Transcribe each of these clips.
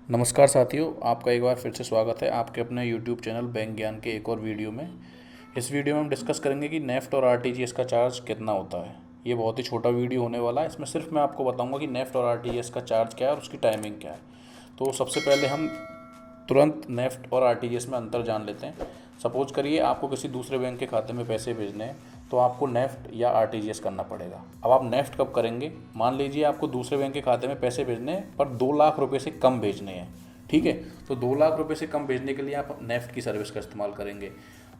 नमस्कार साथियों, आपका एक बार फिर से स्वागत है आपके अपने YouTube चैनल बैंक ज्ञान के एक और वीडियो में। इस वीडियो में हम डिस्कस करेंगे कि नेफ्ट और आरटीजीएस का चार्ज कितना होता है। ये बहुत ही छोटा वीडियो होने वाला है। इसमें सिर्फ मैं आपको बताऊंगा कि नेफ्ट और आरटीजीएस का चार्ज क्या है और उसकी टाइमिंग क्या है। तो सबसे पहले हम तुरंत नेफ्ट और आरटीजीएस में अंतर जान लेते हैं। सपोज करिए आपको किसी दूसरे बैंक के खाते में पैसे भेजने हैं, तो आपको नेफ्ट या आरटीजीएस करना पड़ेगा। अब आप नेफ्ट कब करेंगे? मान लीजिए आपको दूसरे बैंक के खाते में पैसे भेजने हैं पर 2 लाख रुपए से कम भेजने हैं, ठीक है। तो 2 लाख रुपए से कम भेजने के लिए आप नेफ्ट की सर्विस का इस्तेमाल करेंगे।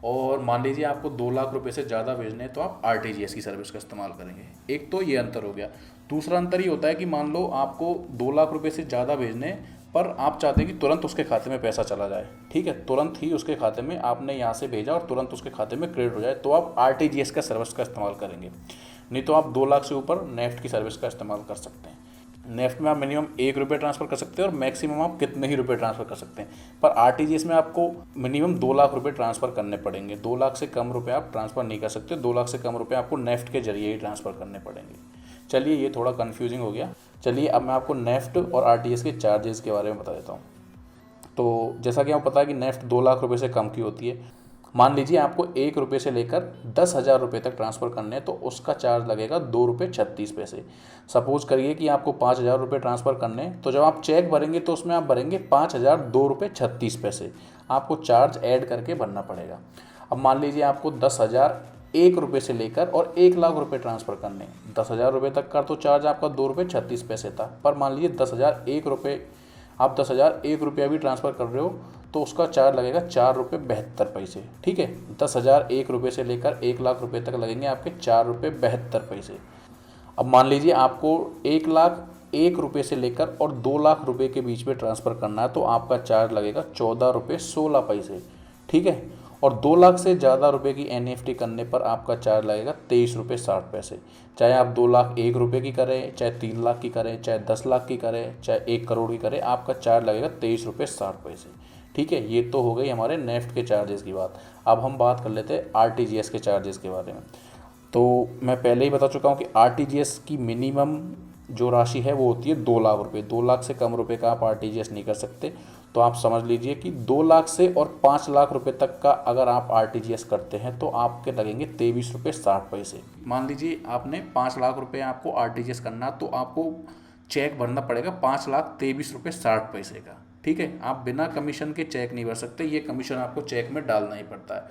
और मान लीजिए आपको 2 लाख रुपए से ज़्यादा भेजने हैं तो आप आरटीजीएस की सर्विस का इस्तेमाल करेंगे। एक तो ये अंतर हो गया। दूसरा अंतर ये होता है कि मान लो आपको 2 लाख रुपए से ज़्यादा भेजने हैं पर आप चाहते हैं कि तुरंत उसके खाते में पैसा चला जाए, ठीक है, तुरंत ही उसके खाते में आपने यहाँ से भेजा और तुरंत उसके खाते में क्रेडिट हो जाए, तो आप आरटीजीएस का सर्विस का इस्तेमाल करेंगे। नहीं तो आप 2 लाख से ऊपर नेफ्ट की सर्विस का इस्तेमाल कर सकते हैं। नेफ्ट में आप मिनिमम 1 रुपये ट्रांसफ़र कर सकते हैं और मैक्सिमम आप कितने ही रुपए ट्रांसफ़र कर सकते हैं। पर आरटीजीएस में आपको मिनिमम 2 लाख रुपए ट्रांसफ़र करने पड़ेंगे। 2 लाख से कम रुपए आप ट्रांसफ़र नहीं कर सकते। 2 लाख से कम रुपए आपको नेफ्ट के जरिए ही ट्रांसफ़र करने पड़ेंगे। चलिए, ये थोड़ा कन्फ्यूजिंग हो गया। चलिए अब मैं आपको नेफ्ट और आरटीजीएस के चार्जेस के बारे में बता देता हूँ। तो जैसा कि आपको पता है कि नेफ्ट 2 लाख रुपए से कम की होती है। मान लीजिए आपको 1 रुपये से लेकर 10,000 रुपये तक ट्रांसफ़र करने हैं, तो उसका चार्ज लगेगा 2 रुपये 36 पैसे। सपोज करिए कि आपको 5,000 रुपये ट्रांसफ़र करने हैं, तो जब आप चेक भरेंगे तो उसमें आप भरेंगे 5,002 रुपये 36 पैसे। आपको चार्ज ऐड करके भरना पड़ेगा। अब मान लीजिए आपको 10,001 रुपये से लेकर और 1 लाख रुपये ट्रांसफ़र करने हैं। 10,000 रुपये तक का तो चार्ज आपका 2 रुपये 36 पैसे था। पर मान लीजिए 10,001 रुपये, आप 10,001 रुपया भी ट्रांसफ़र कर रहे हो तो उसका चार्ज लगेगा 4 रुपये 72 पैसे, ठीक है। 10,001 रुपये से लेकर 1 लाख रुपये तक लगेंगे आपके 4 रुपये 72 पैसे। अब मान लीजिए आपको 1,01 रुपये से लेकर और 2 लाख रुपये के बीच में ट्रांसफ़र करना है, तो आपका चार्ज लगेगा 14 रुपये 16 पैसे, ठीक है। और 2 लाख से ज़्यादा रुपये की एनईएफटी करने पर आपका चार्ज लगेगा 23 रुपये 60 पैसे। चाहे आप 2 लाख 1 रुपये की करें, चाहे 3 लाख की करें, चाहे 10 लाख की करें, चाहे 1 करोड़ की करें, आपका चार्ज लगेगा 23 रुपये 60 पैसे, ठीक है। ये तो हो गई हमारे नेफ्ट के चार्जेस की बात। अब हम बात कर लेते हैं आरटीजीएस के चार्जेस के बारे में। तो मैं पहले ही बता चुका हूँ कि आरटीजीएस की मिनिमम जो राशि है वो होती है 2 लाख रुपये। 2 लाख से कम रुपए का आप आरटीजीएस नहीं कर सकते। तो आप समझ लीजिए कि 2 लाख से और 5 लाख रुपए तक का अगर आप आरटीजीएस करते हैं तो आपके लगेंगे 23 रुपये 60 पैसे। मान लीजिए आपने 5 लाख रुपए आपको आरटीजीएस करना, तो आपको चेक भरना पड़ेगा 5,23 रुपये 60 पैसे का, ठीक है। आप बिना कमीशन के चेक नहीं भर सकते, ये कमीशन आपको चेक में डालना ही पड़ता है।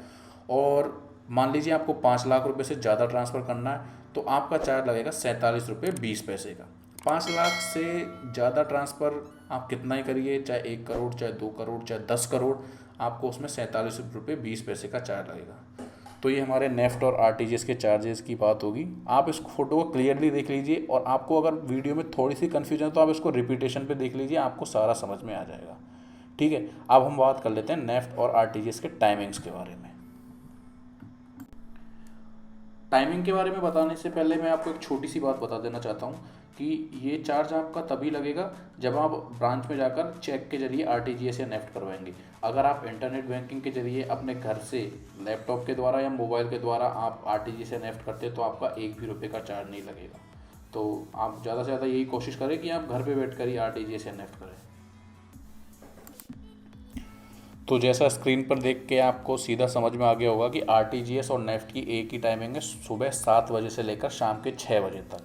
और मान लीजिए आपको 5 लाख रुपए से ज़्यादा ट्रांसफ़र करना है, तो आपका चार्ज लगेगा 47 रुपये 20 पैसे का। 5 लाख से ज़्यादा ट्रांसफ़र आप कितना ही करिए, चाहे 1 करोड़, चाहे 2 करोड़, चाहे 10 करोड़, आपको उसमें 47 रुपये 20 पैसे का चार्ज लगेगा। तो ये हमारे नेफ्ट और आरटीजीएस के चार्जेस की बात होगी। आप इस फोटो को क्लियरली देख लीजिए, और आपको अगर वीडियो में थोड़ी सी कन्फ्यूजन है तो आप इसको रिपीटेशन पे देख लीजिए, आपको सारा समझ में आ जाएगा, ठीक है। अब हम बात कर लेते हैं नेफ्ट और आरटीजीएस के टाइमिंग्स के बारे में। टाइमिंग के बारे में बताने से पहले मैं आपको एक छोटी सी बात बता देना चाहता हूँ कि ये चार्ज आपका तभी लगेगा जब आप ब्रांच में जाकर चेक के जरिए आरटीजीएस या नेफ्ट करवाएंगे। अगर आप इंटरनेट बैंकिंग के जरिए अपने घर से लैपटॉप के द्वारा या मोबाइल के द्वारा आप आरटीजीएस या नेफ्ट करते हैं तो आपका 1 भी रुपये का चार्ज नहीं लगेगा। तो आप ज़्यादा से ज़्यादा यही कोशिश करें कि आप घर पर बैठ कर ही आरटीजीएस या नेफ्ट करें। तो जैसा स्क्रीन पर देख के आपको सीधा समझ में आ गया होगा कि आरटीजीएस और नेफ्ट की एक ही टाइमिंग है, सुबह 7 बजे से लेकर शाम के 6 बजे तक।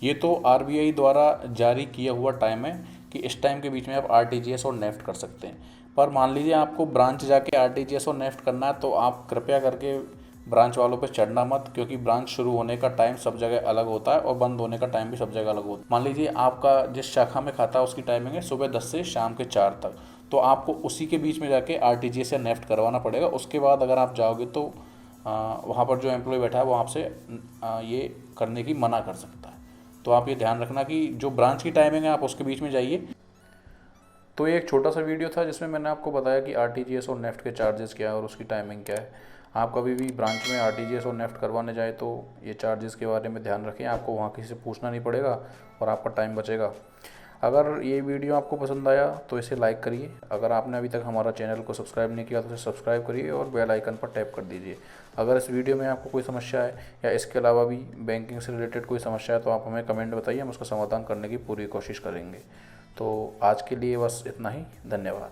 ये तो आरबीआई द्वारा जारी किया हुआ टाइम है कि इस टाइम के बीच में आप आरटीजीएस और नेफ्ट कर सकते हैं। पर मान लीजिए आपको ब्रांच जाके आरटीजीएस और नेफ्ट करना है, तो आप कृपया करके ब्रांच वालों पे चढ़ना मत, क्योंकि ब्रांच शुरू होने का टाइम सब जगह अलग होता है और बंद होने का टाइम भी सब जगह अलग होता है। मान लीजिए आपका जिस शाखा में खाता है उसकी टाइमिंग है सुबह 10 से शाम के 4 तक, तो आपको उसी के बीच में जाके आरटीजीएस या नेफ्ट करवाना पड़ेगा। उसके बाद अगर आप जाओगे तो वहाँ पर जो एम्प्लॉय बैठा है वो आपसे ये करने की मना कर सकता है। तो आप ये ध्यान रखना कि जो ब्रांच की टाइमिंग है आप उसके बीच में जाइए। तो ये एक छोटा सा वीडियो था जिसमें मैंने आपको बताया कि आरटीजीएस और नेफ्ट के चार्जेस क्या है और उसकी टाइमिंग क्या है। आप कभी भी ब्रांच में आरटीजीएस और नेफ्ट करवाने जाए तो ये चार्जेस के बारे में ध्यान रखें, आपको वहाँ किसी से पूछना नहीं पड़ेगा और आपका टाइम बचेगा। अगर ये वीडियो आपको पसंद आया तो इसे लाइक करिए। अगर आपने अभी तक हमारा चैनल को सब्सक्राइब नहीं किया तो इसे सब्सक्राइब करिए और बेल आइकन पर टैप कर दीजिए। अगर इस वीडियो में आपको कोई समस्या है या इसके अलावा भी बैंकिंग से रिलेटेड कोई समस्या है तो आप हमें कमेंट बताइए, हम उसका समाधान करने की पूरी कोशिश करेंगे। तो आज के लिए बस इतना ही, धन्यवाद।